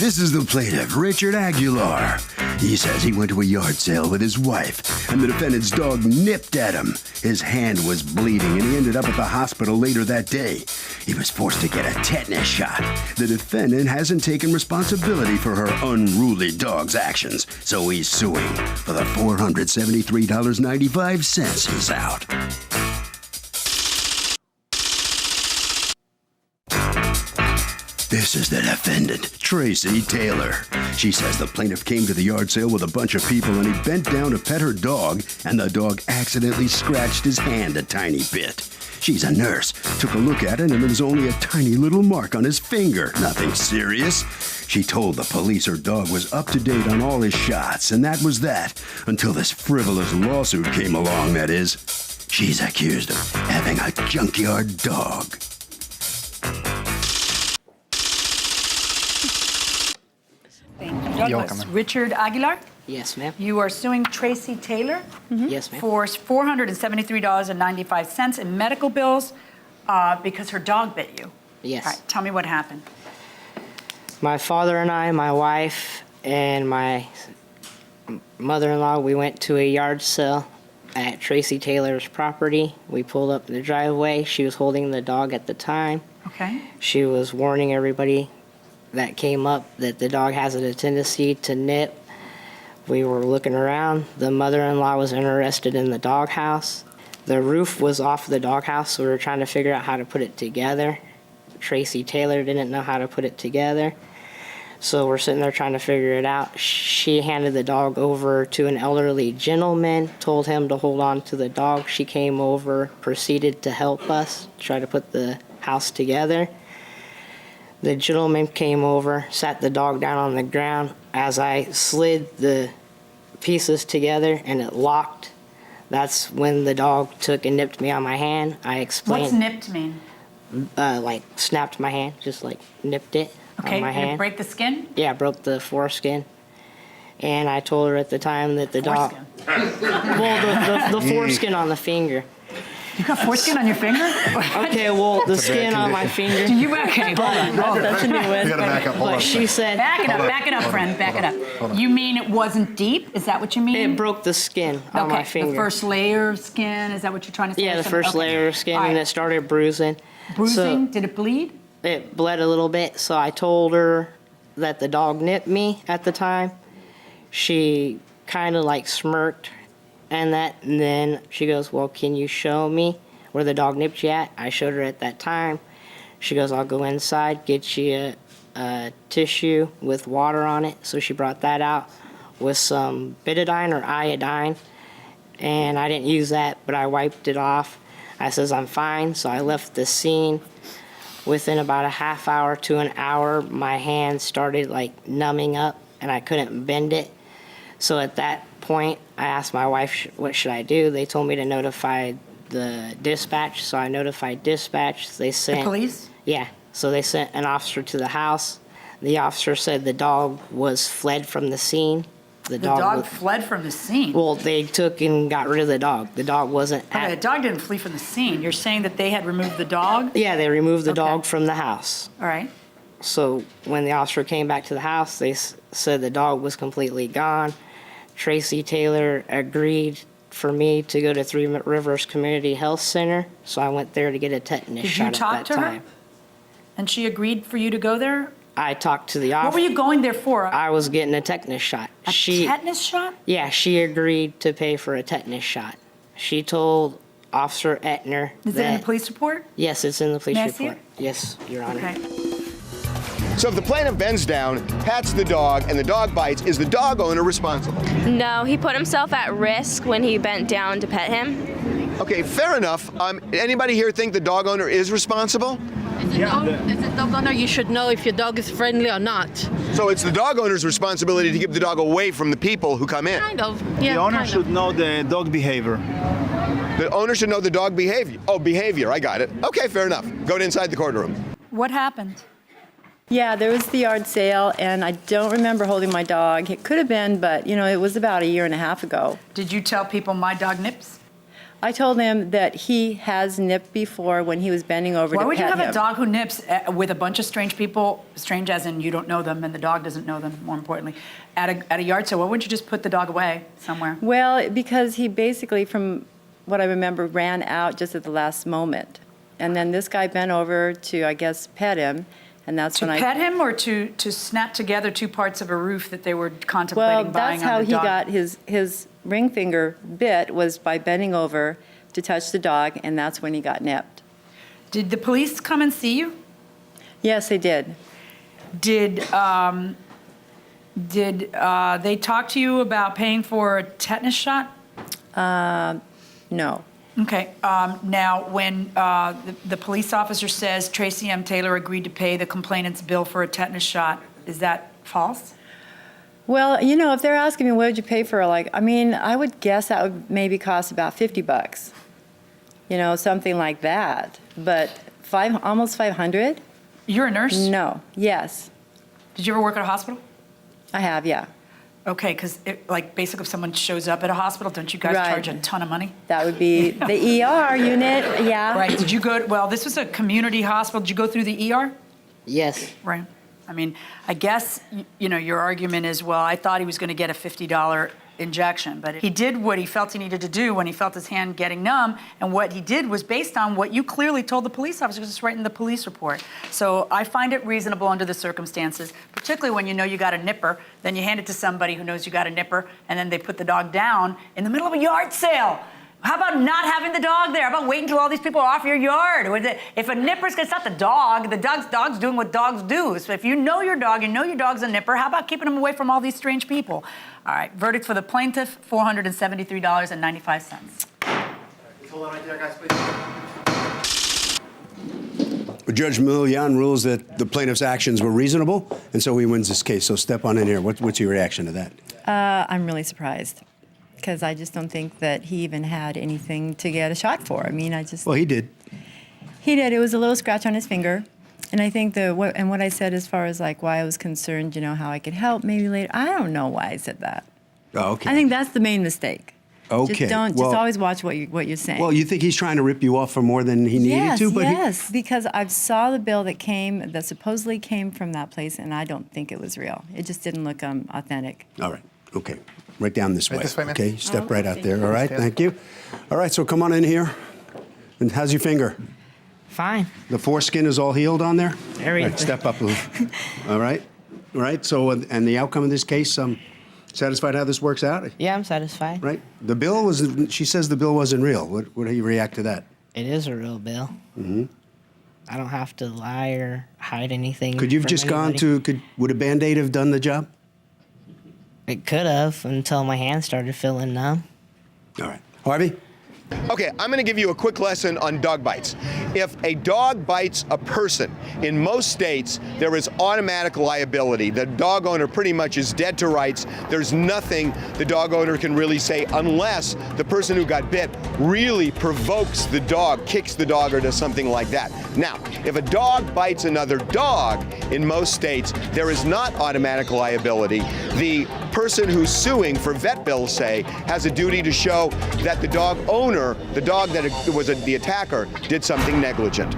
This is the plaintiff, Richard Aguilar. He says he went to a yard sale with his wife, and the defendant's dog nipped at him. His hand was bleeding, and he ended up at the hospital later that day. He was forced to get a tetanus shot. The defendant hasn't taken responsibility for her unruly dog's actions, so he's suing. For the $473.95 he's out. This is the defendant, Tracy Taylor. She says the plaintiff came to the yard sale with a bunch of people and he bent down to pet her dog, and the dog accidentally scratched his hand a tiny bit. She's a nurse, took a look at it, and there was only a tiny little mark on his finger. Nothing serious. She told the police her dog was up to date on all his shots, and that was that, until this frivolous lawsuit came along, that is. She's accused of having a junkyard dog. You're welcome. Richard Aguilar? Yes, ma'am. You are suing Tracy Taylor? Yes, ma'am. For $473.95 in medical bills because her dog bit you. Yes. All right, tell me what happened. My father and I, my wife, and my mother-in-law, we went to a yard sale at Tracy Taylor's property. We pulled up in the driveway. She was holding the dog at the time. Okay. She was warning everybody that came up that the dog has a tendency to nip. We were looking around. The mother-in-law was interested in the doghouse. The roof was off the doghouse, so we were trying to figure out how to put it together. Tracy Taylor didn't know how to put it together, so we're sitting there trying to figure it out. She handed the dog over to an elderly gentleman, told him to hold on to the dog. She came over, proceeded to help us try to put the house together. The gentleman came over, sat the dog down on the ground. As I slid the pieces together and it locked, that's when the dog took and nipped me on my hand. I explained. What's nipped mean? Like snapped my hand, just like nipped it on my Did hand. it break the skin? Yeah, broke the foreskin. And I told her at the time that the dog. Well, the foreskin on the finger. You got foreskin on your finger? Okay, well, the skin on my finger. Do you? Okay, hold on. That's a new one. You gotta back up. Hold on. But she said. Back it up, friend. Back it up. You mean it wasn't deep? Is that what you mean? It broke the skin on my finger. The first layer of skin. Is that what you're trying to say? Yeah, the first layer of skin, All right. and it started bruising. Bruising? So did it bleed? it bled a little bit, so I told her that the dog nipped me at the time. She kind of like smirked and then she goes, well, can you show me where the dog nipped you at? I showed her at that time. She goes, I'll go inside, get you a tissue with water on it. So she brought that out with some betadine or iodine, and I didn't use that, but I wiped it off. I says, I'm fine, so I left the scene. Within about a half hour to an hour, my hand started like numbing up and I couldn't bend it. So at that point, I asked my wife, what should I do? They told me to notify the dispatch, so I notified dispatch. They sent The police? Yeah, so they sent an officer to the house. The officer said the dog was fled from the scene. The dog fled from the scene. Well, they took and got rid of the dog. The dog wasn't Okay, the dog didn't flee from the scene. You're saying that they had removed the dog? Yeah, they removed the Okay. dog from the house. All right. So when the officer came back to the house, they said the dog was completely gone. Tracy Taylor agreed for me to go to Three Rivers Community Health Center, so I went there to get a tetanus shot at that time. Did you talk to her? And she agreed for you to go there? I talked to the What officer. were you going there for? I was getting a tetanus shot. A tetanus shot? Yeah, she agreed to pay for a tetanus shot. She told Officer Etner Is it in the police report? Yes, it's in the police May I see report. Yes, Your Honor. Okay. So if the plaintiff bends down, pats the dog, and the dog bites, is the dog owner responsible? No, he put himself at risk when he bent down to pet him. Okay, fair enough. Anybody here think the dog owner is responsible? As a dog owner, you should know if your dog is friendly or not. So it's the dog owner's responsibility to keep the dog away from the people who come in. Kind of. Yeah, The owner kind should of. know the dog behavior. The owner should know the dog behavior. Oh, behavior, I got it. Okay, fair enough. Going inside the courtroom. What happened? Yeah, there was the yard sale, and I don't remember holding my dog. It could have been, but, you know, it was about a year and a half ago. Did you tell people my dog nips? I told him that he has nipped before when he was bending over Why to would you pet have him. a dog who nips with a bunch of strange people, strange as in you don't know them and the dog doesn't know them, more importantly, at a yard sale? Why wouldn't you just put the dog away somewhere? Well, because he basically, from what I remember, ran out just at the last moment. And then this guy bent over to, I guess, pet him, and that's To when pet him or to snap together two parts of a roof that they were contemplating Well, buying that's on how the he dog? got his ring finger bit, was by bending over to touch the dog, and that's when he got nipped. Did the police come and see you? Yes, they did. Did they talk to you about paying for a tetanus shot? No. Okay. Now, when the police officer says Tracy M. Taylor agreed to pay the complainant's bill for a tetanus shot, is that false? Well, you know, if they're asking me what would you pay for, like, I mean, I would guess that would maybe cost about $50. You know, something like that. But almost 500? You're a nurse? No. Yes, Did you ever work at a hospital? I have. Yeah. Okay, because like basically if someone shows up at a hospital, don't you guys Right. charge a ton of money? That would be the ER unit. Yeah. Right. Did you go, well, this was a community hospital. Did you go through the ER? Yes. Right. I mean, I guess, you know, your argument is, well, I thought he was going to get a $50 injection, but he did what he felt he needed to do when he felt his hand getting numb, and what he did was based on what you clearly told the police officer, just right in the police report. So I find it reasonable under the circumstances, particularly when you know you got a nipper, then you hand it to somebody who knows you got a nipper, and then they put the dog down in the middle of a yard sale. How about not having the dog there? How about waiting until all these people are off your yard? If a nipper's it's not the dog's doing what dogs do. So if you know your dog, you know your dog's a nipper, how about keeping him away from all these strange people? All right, verdict for the plaintiff, $473.95. Hold on right there, guys, please. Judge Milian rules that the plaintiff's actions were reasonable, and so he wins this case. So step on in here. What's your reaction to that? I'm really surprised, because I just don't think that he even had anything to get a shot for. I mean, Well, he did. He did. It was a little scratch on his finger. And I think what I said as far as like why I was concerned, you know, how I could help maybe later, I don't know why I said that. Oh, okay. I think that's the main mistake. Okay. Just always watch what you're saying. Well, you think he's trying to rip you off for more than he needed to? But Yes, because I saw the bill that supposedly came from that place, and I don't think it was real. It just didn't look authentic. All right. Okay. Right down this way. Right this way, ma'am. Okay. Step right out there. All right. Stand. Thank you. All right. So come on in here. And how's your finger? Fine. The foreskin is all healed on there? Everything. All right, step up, Lou. All right. All right. So, and the outcome of this case, satisfied how this works out? Yeah, I'm satisfied. Right. The bill was, she says the bill wasn't real. What do you react to that? It is a real bill. Mm-hmm. I don't have to lie or hide anything. Could you have from just anybody. gone to, would a Band-Aid have done the job? It could have until my hand started feeling numb. All right. Harvey? Okay, I'm going to give you a quick lesson on dog bites. If a dog bites a person, in most states, there is automatic liability. The dog owner pretty much is dead to rights. There's nothing the dog owner can really say unless the person who got bit really provokes the dog, kicks the dog, or does something like that. Now, if a dog bites another dog, in most states, there is not automatic liability. The person who's suing for vet bills, say, has a duty to show that the dog owner, the dog that was the attacker, did something negligent.